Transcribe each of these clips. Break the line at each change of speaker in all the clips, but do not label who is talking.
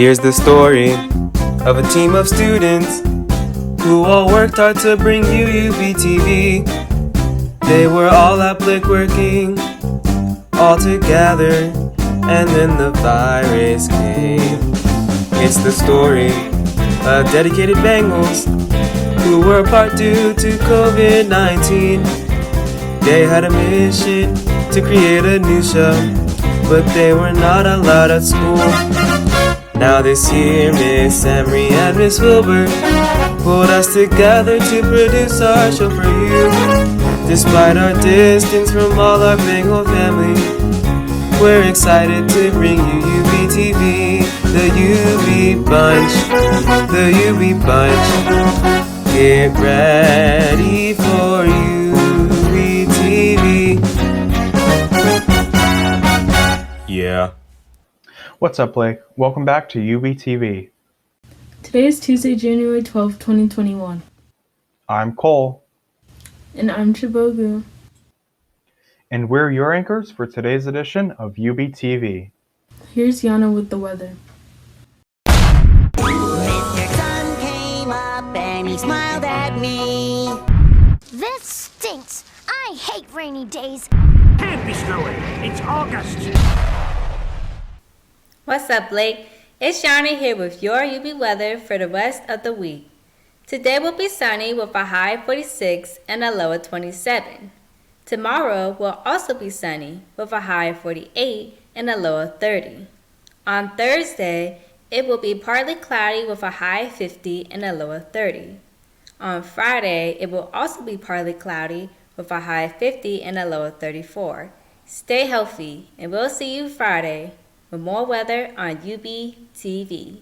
Here's the story of a team of students who all worked hard to bring you EubieTV. They were all at Blake working all together, and then the virus came. It's the story of dedicated Bengals who were apart due to COVID-19. They had a mission to create a new show, but they were not allowed at school. Now this year, Miss Emery and Miss Wilbur pulled us together to produce our show for you. Despite our distance from all our Bengal family, we're excited to bring you EubieTV, the Eubie Bunch, the Eubie Bunch. Get ready for EubieTV. Yeah.
What's up, Blake? Welcome back to EubieTV.
Today is Tuesday, January 12th, 2021.
I'm Cole.
And I'm Chibogu.
And we're your anchors for today's edition of EubieTV.
Here's Yana with the weather.
Mr. Sun came up and he smiled at me.
This stinks. I hate rainy days.
Can't be snowing. It's August.
What's up, Blake? It's Yana here with your Eubie weather for the rest of the week. Today will be sunny with a high of 46 and a low of 27. Tomorrow will also be sunny with a high of 48 and a low of 30. On Thursday, it will be partly cloudy with a high of 50 and a low of 30. On Friday, it will also be partly cloudy with a high of 50 and a low of 34. Stay healthy, and we'll see you Friday with more weather on EubieTV.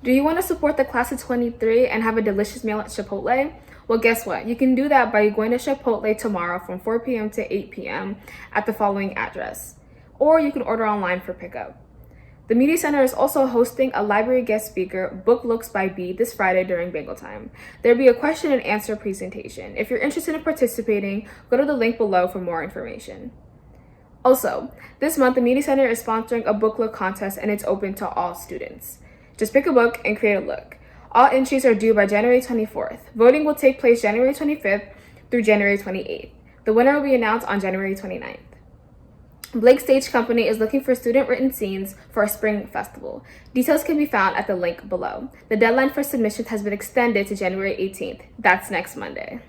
Do you want to support the class of 23 and have a delicious meal at Chipotle? Well, guess what? You can do that by going to Chipotle tomorrow from 4 p.m. to 8 p.m. at the following address. Or you can order online for pickup. The Media Center is also hosting a library guest speaker, Book Looks by B, this Friday during Bengal time. There'll be a question and answer presentation. If you're interested in participating, go to the link below for more information. Also, this month the Media Center is sponsoring a book look contest and it's open to all students. Just pick a book and create a look. All entries are due by January 24th. Voting will take place January 25th through January 28th. The winner will be announced on January 29th. Blake Stage Company is looking for student-written scenes for a spring festival. Details can be found at the link below. The deadline for submissions has been extended to January 18th. That's next Monday.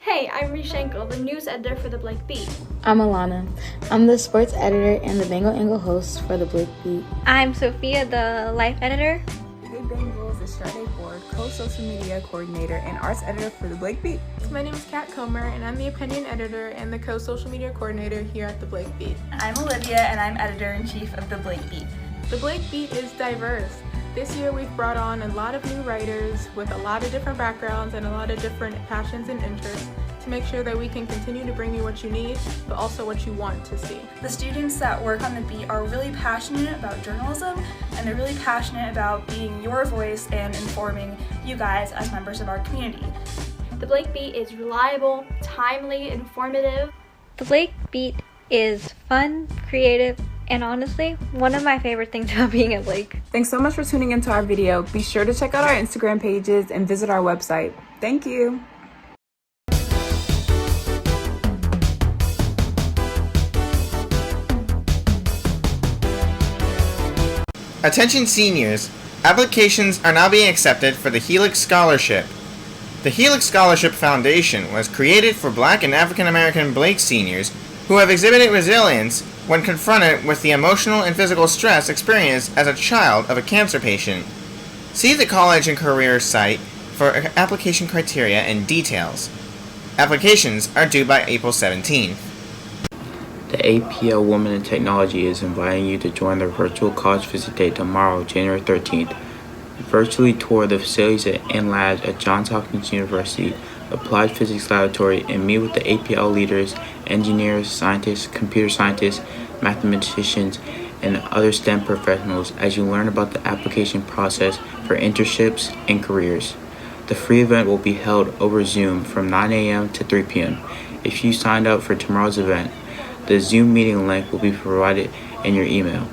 Hey, I'm Rishenko, the news editor for the Blake Beat.
I'm Alana. I'm the sports editor and the Bengal Angle host for the Blake Beat.
I'm Sophia, the life editor.
Bengals, the Saturday Board, co-social media coordinator, and arts editor for The Blake Beat.
My name is Kat Comer, and I'm the opinion editor and the co-social media coordinator here at The Blake Beat.
I'm Olivia, and I'm editor-in-chief of The Blake Beat.
The Blake Beat is diverse. This year we've brought on a lot of new writers with a lot of different backgrounds and a lot of different passions and interests to make sure that we can continue to bring you what you need, but also what you want to see.
The students that work on the beat are really passionate about journalism, and they're really passionate about being your voice and informing you guys as members of our community.
The Blake Beat is reliable, timely, informative.
The Blake Beat is fun, creative, and honestly, one of my favorite things about being at Blake.
Thanks so much for tuning into our video. Be sure to check out our Instagram pages and visit our website. Thank you.
Attention seniors, applications are now being accepted for the Helix Scholarship. The Helix Scholarship Foundation was created for Black and African American Blake seniors who have exhibited resilience when confronted with the emotional and physical stress experienced as a child of a cancer patient. See the college and career site for application criteria and details. Applications are due by April 17th.
The APL Women in Technology is inviting you to join their virtual college visit day tomorrow, January 13th. Virtually tour the facilities and labs at Johns Hopkins University Applied Physics Laboratory and meet with the APL leaders, engineers, scientists, computer scientists, mathematicians, and other STEM professionals as you learn about the application process for internships and careers. The free event will be held over Zoom from 9 a.m. to 3 p.m. If you signed up for tomorrow's event, the Zoom meeting link will be provided in your email.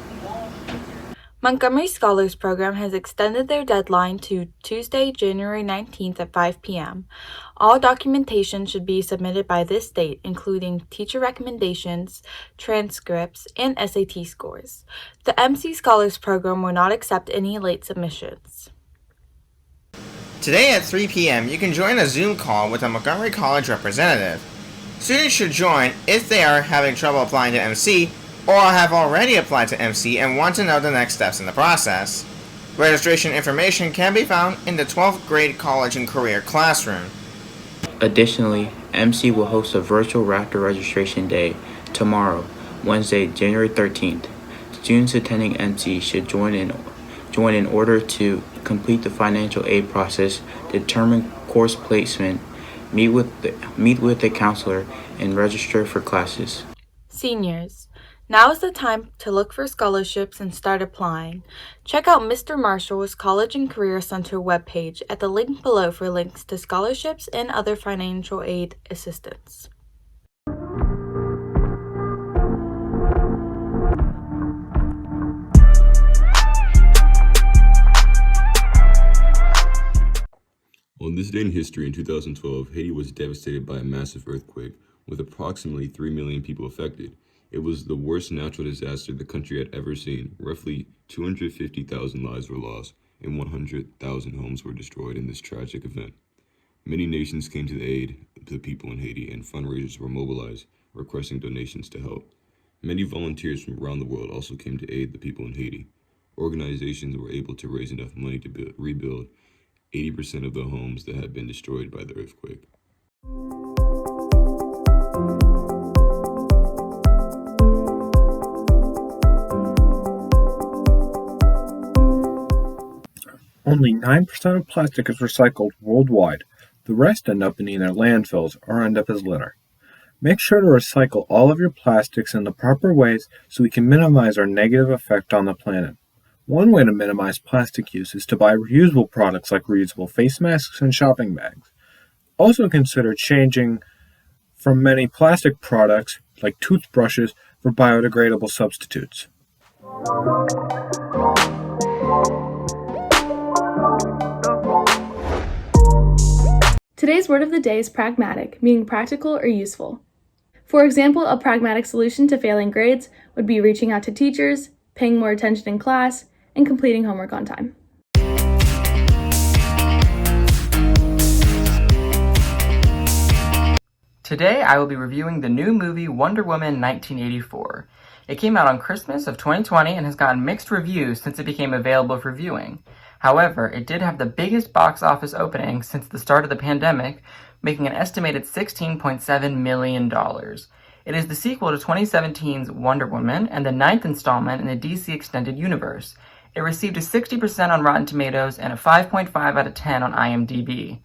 Montgomery Scholars Program has extended their deadline to Tuesday, January 19th at 5 p.m. All documentation should be submitted by this date, including teacher recommendations, transcripts, and SAT scores. The MC Scholars Program will not accept any late submissions.
Today at 3 p.m. you can join a Zoom call with a Montgomery College representative. Students should join if they are having trouble applying to MC or have already applied to MC and want to know the next steps in the process. Registration information can be found in the 12th grade college and career classroom.
Additionally, MC will host a virtual Raptor registration day tomorrow, Wednesday, January 13th. Students attending MC should join in order to complete the financial aid process, determine course placement, meet with the counselor, and register for classes.
Seniors, now is the time to look for scholarships and start applying. Check out Mr. Marshall's College and Career Center webpage at the link below for links to scholarships and other financial aid assistance.
On this day in history in 2012, Haiti was devastated by a massive earthquake, with approximately 3 million people affected. It was the worst natural disaster the country had ever seen. Roughly 250,000 lives were lost, and 100,000 homes were destroyed in this tragic event. Many nations came to the aid of the people in Haiti, and fundraisers were mobilized, requesting donations to help. Many volunteers from around the world also came to aid the people in Haiti. Organizations were able to raise enough money to rebuild 80% of the homes that had been destroyed by the earthquake.
Only 9% of plastic is recycled worldwide. The rest end up in either landfills or end up as litter. Make sure to recycle all of your plastics in the proper ways so we can minimize our negative effect on the planet. One way to minimize plastic use is to buy reusable products like reusable face masks and shopping bags. Also consider changing from many plastic products like toothbrushes for biodegradable substitutes.
Today's word of the day is pragmatic, meaning practical or useful. For example, a pragmatic solution to failing grades would be reaching out to teachers, paying more attention in class, and completing homework on time.
Today I will be reviewing the new movie Wonder Woman 1984. It came out on Christmas of 2020 and has gotten mixed reviews since it became available for viewing. However, it did have the biggest box office opening since the start of the pandemic, making an estimated $16.7 million. It is the sequel to 2017's Wonder Woman and the 9th installment in the DC Extended Universe. It received a 60% on Rotten Tomatoes and a 5.5 out of 10 on IMDb.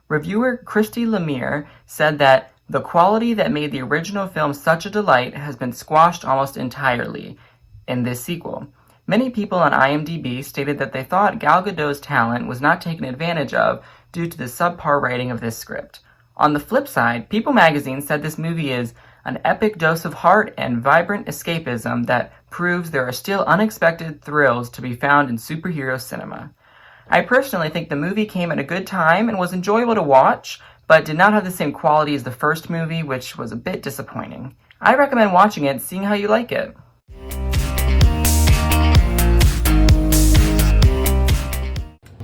Reviewer Christy Lemire said that the quality that made the original film such a delight has been squashed almost entirely in this sequel. Many people on IMDb stated that they thought Gal Gadot's talent was not taken advantage of due to the subpar writing of this script. On the flip side, People magazine said this movie is an epic dose of heart and vibrant escapism that proves there are still unexpected thrills to be found in superhero cinema. I personally think the movie came at a good time and was enjoyable to watch, but did not have the same quality as the first movie, which was a bit disappointing. I recommend watching it and seeing how you like it.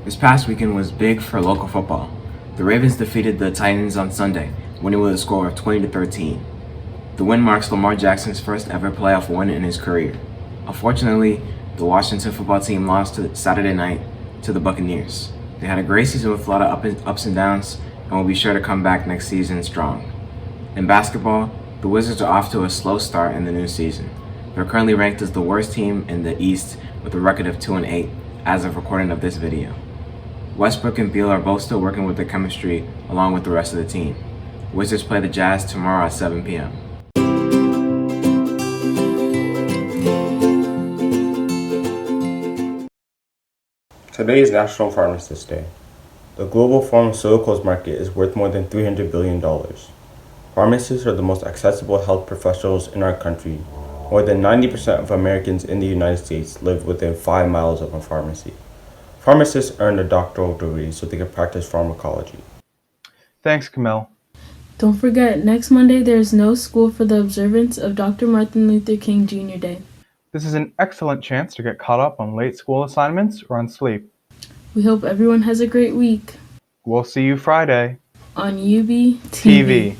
This past weekend was big for local football. The Ravens defeated the Titans on Sunday, winning with a score of 20-13. The win marks Lamar Jackson's first ever playoff win in his career. Unfortunately, the Washington football team lost Saturday night to the Buccaneers. They had a great season with a lot of ups and downs and will be sure to come back next season strong. In basketball, the Wizards are off to a slow start in the new season. They're currently ranked as the worst team in the East with a record of 2-8 as of recording of this video. Westbrook and Beal are both still working with their chemistry along with the rest of the team. Wizards play the Jazz tomorrow at 7 p.m.
Today is National Pharmacist Day. The global pharmaceuticals market is worth more than $300 billion. Pharmacists are the most accessible health professionals in our country. More than 90% of Americans in the United States live within 5 miles of a pharmacy. Pharmacists earn a doctoral degree so they can practice pharmacology.
Thanks, Camille.
Don't forget, next Monday there is no school for the observance of Dr. Martin Luther King Jr. Day.
This is an excellent chance to get caught up on late school assignments or on sleep.
We hope everyone has a great week.
We'll see you Friday
on EubieTV.
TV.